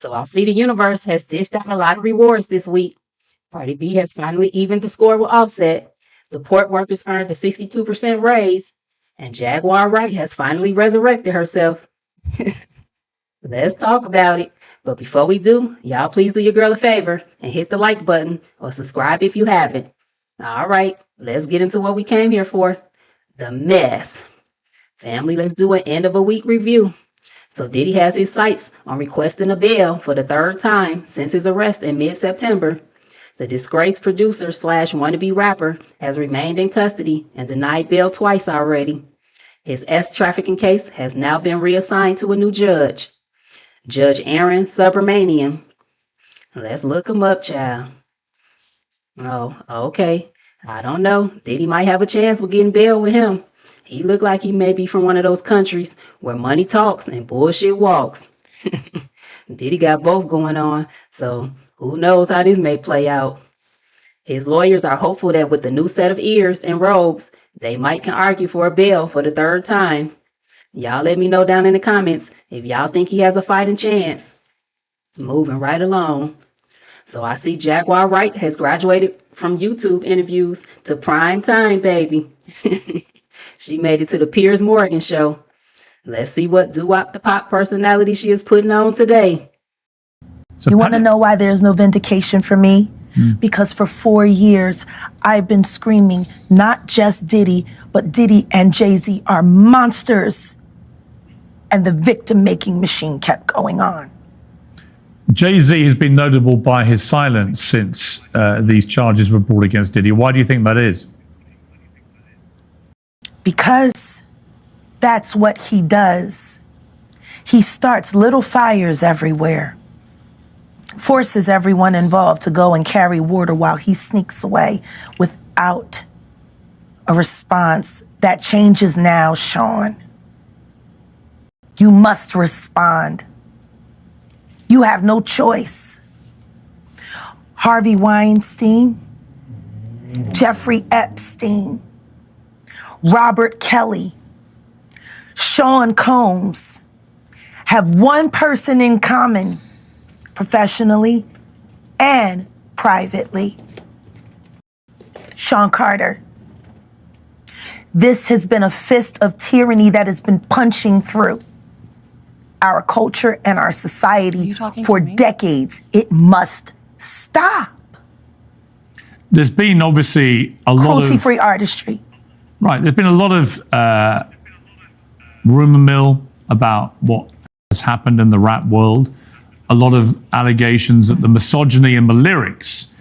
So I see the universe has dished out a lot of rewards this week. Cardi B has finally evened the score with Offset. The port workers earned a 62% raise. And Jaguar Wright has finally resurrected herself. Let's talk about it. But before we do, y'all please do your girl a favor and hit the like button or subscribe if you haven't. All right, let's get into what we came here for. The mess. Family, let's do an end of a week review. So Diddy has his sights on requesting a bail for the third time since his arrest in mid-September. The disgraced producer slash wannabe rapper has remained in custody and denied bail twice already. His S-trafficking case has now been reassigned to a new judge, Judge Aaron Subramanian. Let's look him up, child. Oh, okay. I don't know. Diddy might have a chance with getting bail with him. He looked like he may be from one of those countries where money talks and bullshit walks. Diddy got both going on, so who knows how this may play out. His lawyers are hopeful that with the new set of ears and robes, they might can argue for a bail for the third time. Y'all let me know down in the comments if y'all think he has a fighting chance. Moving right along. So I see Jaguar Wright has graduated from YouTube interviews to prime time, baby. She made it to the Piers Morgan show. Let's see what doo-wop the pop personality she is putting on today. You want to know why there's no vindication for me? Because for 4 years, I've been screaming, not just Diddy, but Diddy and Jay-Z are monsters. And the victim-making machine kept going on. Jay-Z has been notable by his silence since these charges were brought against Diddy. Why do you think that is? Because that's what he does. He starts little fires everywhere, forces everyone involved to go and carry water while he sneaks away without a response. That changes now, Sean. You must respond. You have no choice. Harvey Weinstein, Jeffrey Epstein, Robert Kelly, Sean Combs have one person in common, professionally and privately. Sean Carter. This has been a fist of tyranny that has been punching through our culture and our society for decades. It must stop. There's been obviously a lot of cruelty-free artistry. Right, there's been a lot of rumor mill about what has happened in the rap world. A lot of allegations that the misogyny in the lyrics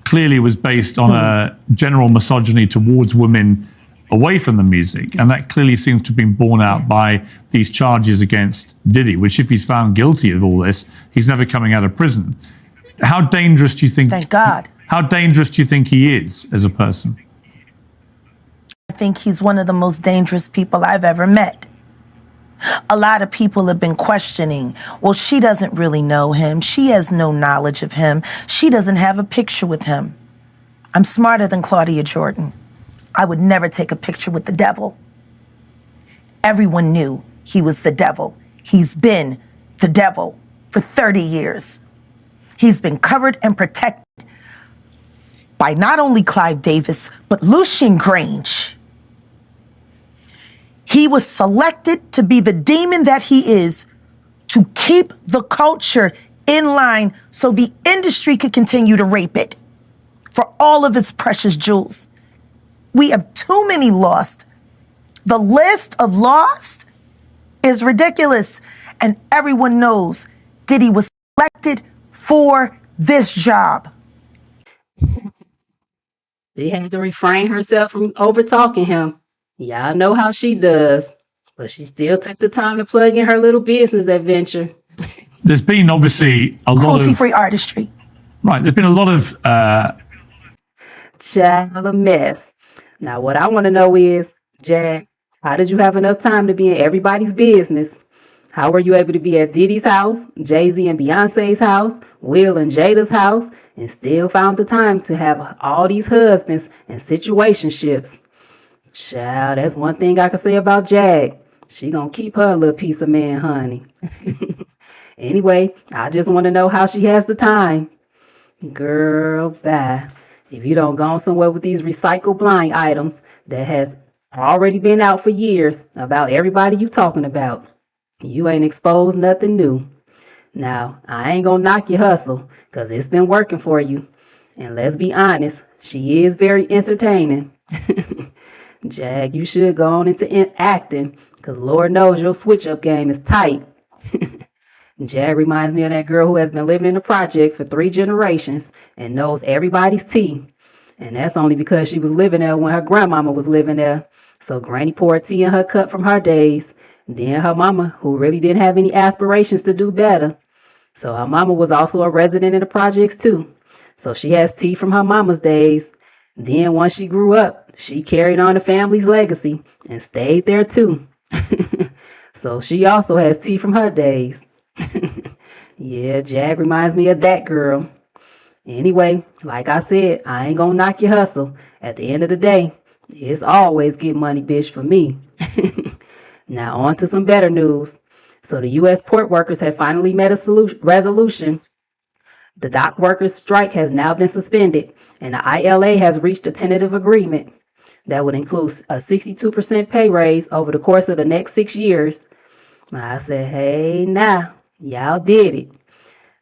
clearly was based on a general misogyny towards women away from the music. And that clearly seems to have been borne out by these charges against Diddy, which if he's found guilty of all this, he's never coming out of prison. How dangerous do you think? Thank God. How dangerous do you think he is as a person? I think he's one of the most dangerous people I've ever met. A lot of people have been questioning, well, she doesn't really know him. She has no knowledge of him. She doesn't have a picture with him. I'm smarter than Claudia Jordan. I would never take a picture with the devil. Everyone knew he was the devil. He's been the devil for 30 years. He's been covered and protected by not only Clive Davis, but Lucian Grange. He was selected to be the demon that he is to keep the culture in line so the industry could continue to rape it for all of its precious jewels. We have too many lost. The list of lost is ridiculous. And everyone knows Diddy was selected for this job. She had to refrain herself from over-talking him. Y'all know how she does. But she still took the time to plug in her little business adventure. There's been obviously a lot of cruelty-free artistry. Right, there's been a lot of Child, a mess. Now, what I want to know is, Jack, how did you have enough time to be in everybody's business? How were you able to be at Diddy's house, Jay-Z and Beyonce's house, Will and Jada's house, and still found the time to have all these husbands and situationships? Child, that's one thing I can say about Jack. She gonna keep her little piece of man, honey. Anyway, I just want to know how she has the time. Girl, bye. If you don't go somewhere with these recycled blind items that has already been out for years about everybody you talking about, you ain't exposed nothing new. Now, I ain't gonna knock your hustle, cause it's been working for you. And let's be honest, she is very entertaining. Jag, you should go on into acting, cause Lord knows your switch-up game is tight. Jag reminds me of that girl who has been living in the projects for 3 generations and knows everybody's tea. And that's only because she was living there when her grandmama was living there. So Granny poured tea in her cup from her days. Then her mama, who really didn't have any aspirations to do better. So her mama was also a resident in the projects too. So she has tea from her mama's days. Then once she grew up, she carried on the family's legacy and stayed there too. So she also has tea from her days. Yeah, Jag reminds me of that girl. Anyway, like I said, I ain't gonna knock your hustle. At the end of the day, it's always get money, bitch, for me. Now on to some better news. So the U.S. port workers have finally met a resolution. The dock workers' strike has now been suspended, and the ILA has reached a tentative agreement that would include a 62% pay raise over the course of the next 6 years. I said, hey, now, y'all did it.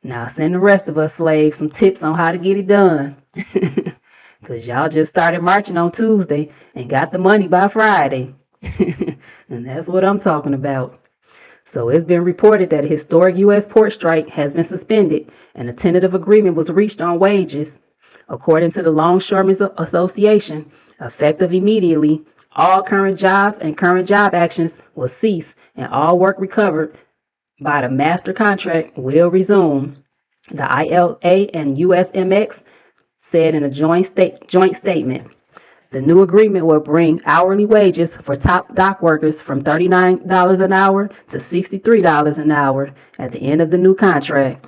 Now send the rest of us slaves some tips on how to get it done. Because y'all just started marching on Tuesday and got the money by Friday. And that's what I'm talking about. So it's been reported that a historic U.S. port strike has been suspended and a tentative agreement was reached on wages. According to the Longshoremen's Association, effective immediately, all current jobs and current job actions will cease and all work recovered by the master contract will resume. The ILA and USMX said in a joint statement. The new agreement will bring hourly wages for top dock workers from $39 an hour to $63 an hour at the end of the new contract.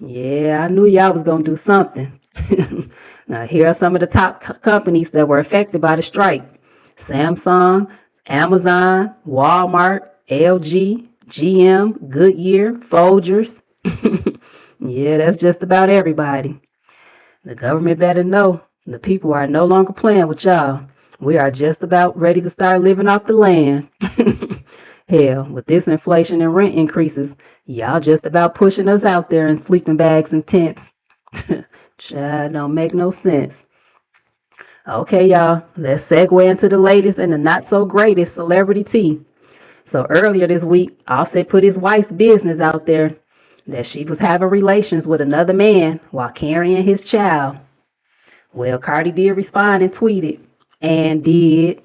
Yeah, I knew y'all was going to do something. Now, here are some of the top companies that were affected by the strike. Samsung, Amazon, Walmart, LG, GM, Goodyear, Folgers. Yeah, that's just about everybody. The government better know. The people are no longer playing with y'all. We are just about ready to start living off the land. Hell, with this inflation and rent increases, y'all just about pushing us out there in sleeping bags and tents. Child, don't make no sense. Okay, y'all, let's segue into the latest and the not so greatest celebrity tea. So earlier this week, Offset put his wife's business out there that she was having relations with another man while carrying his child. Well, CardiB did respond and tweeted, and did.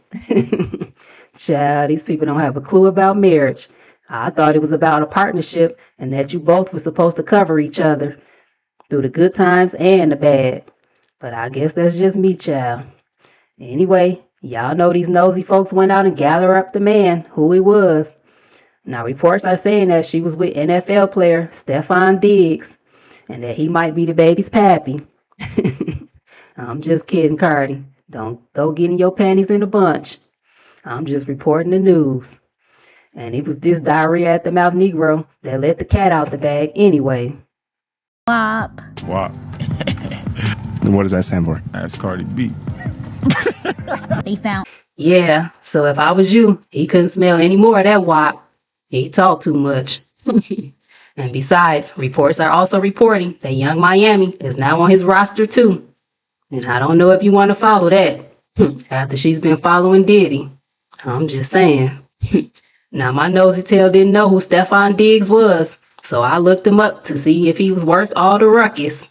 Child, these people don't have a clue about marriage. I thought it was about a partnership and that you both were supposed to cover each other through the good times and the bad. But I guess that's just me, child. Anyway, y'all know these nosy folks went out and gathered up the man, who he was. Now, reports are saying that she was with NFL player Stephon Diggs and that he might be the baby's pappy. I'm just kidding, Cardi. Don't go getting your panties in a bunch. I'm just reporting the news. And it was this diarrhea at the mouth Negro that let the cat out the bag anyway. WAP. And what does that stand for? That's CardiB. They found. Yeah, so if I was you, he couldn't smell any more of that WAP. He talked too much. And besides, reports are also reporting that Young Miami is now on his roster too. And I don't know if you want to follow that after she's been following Diddy. I'm just saying. Now, my nosy tail didn't know who Stephon Diggs was, so I looked him up to see if he was worth all the ruckus.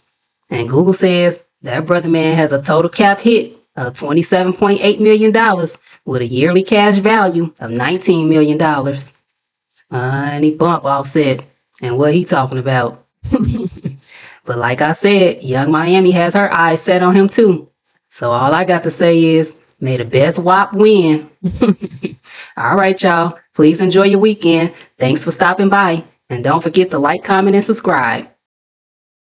And Google says that brother man has a total cap hit of $27.8 million with a yearly cash value of $19 million. And he bumped Offset. And what he talking about? But like I said, Young Miami has her eyes set on him too. So all I got to say is, may the best WAP win. All right, y'all. Please enjoy your weekend. Thanks for stopping by. And don't forget to like, comment, and subscribe.